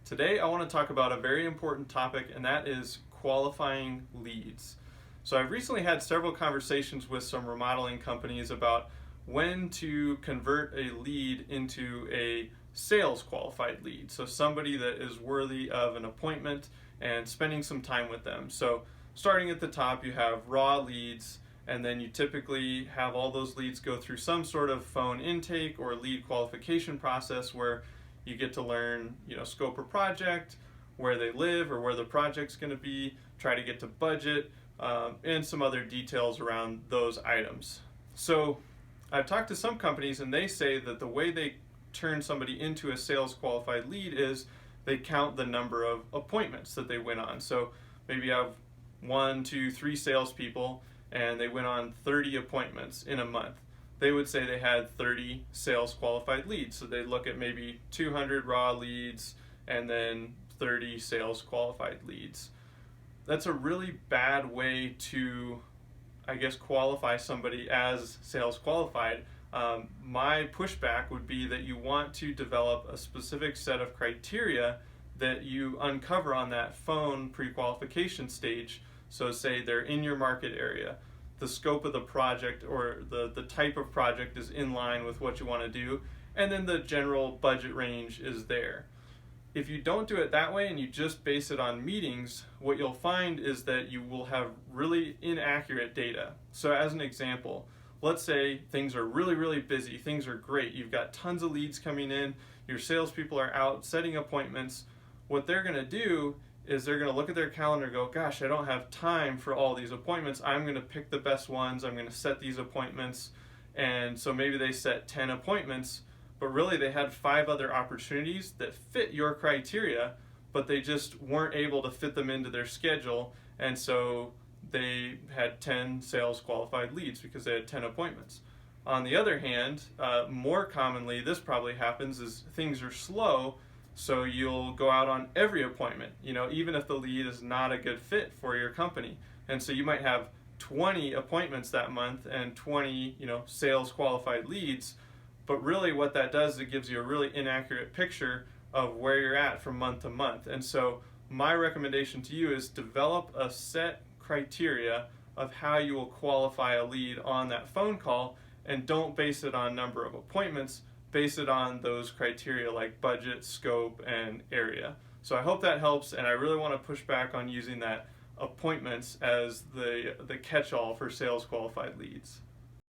Today I want to talk about a very important topic, and that is qualifying leads. So I've recently had several conversations with some remodeling companies about when to convert a lead into a sales qualified lead. So somebody that is worthy of an appointment and spending some time with them. So starting at the top, you have raw leads, and then you typically have all those leads go through some sort of phone intake or lead qualification process where you get to learn, scope of project, where they live or where the project's going to be, try to get to budget, and some other details around those items. So I've talked to some companies and they say that the way they turn somebody into a sales qualified lead is they count the number of appointments that they went on. So maybe you have 1, 2, 3 salespeople and they went on 30 appointments in a month. They would say they had 30 sales qualified leads. So they'd look at maybe 200 raw leads and then 30 sales qualified leads. That's a really bad way to, qualify somebody as sales qualified. My pushback would be that you want to develop a specific set of criteria that you uncover on that phone pre-qualification stage. So say they're in your market area, the scope of the project or the type of project is in line with what you want to do, and then the general budget range is there. If you don't do it that way and you just base it on meetings, what you'll find is that you will have really inaccurate data. So as an example, let's say things are really, really busy, things are great, you've got tons of leads coming in, your salespeople are out setting appointments. What they're going to do is they're going to look at their calendar and go, gosh, I don't have time for all these appointments. I'm going to pick the best ones. I'm going to set these appointments. And so maybe they set 10 appointments, but really they had 5 other opportunities that fit your criteria, but they just weren't able to fit them into their schedule. And so they had 10 sales qualified leads because they had 10 appointments. On the other hand, more commonly, this probably happens is things are slow. So you'll go out on every appointment, even if the lead is not a good fit for your company. And so you might have 20 appointments that month and 20, sales qualified leads. But really what that does is it gives you a really inaccurate picture of where you're at from month to month. And so my recommendation to you is develop a set criteria of how you will qualify a lead on that phone call, and don't base it on number of appointments. Base it on those criteria like budget, scope, and area. So I hope that helps, and I really want to push back on using that appointments as the catch-all for sales qualified leads.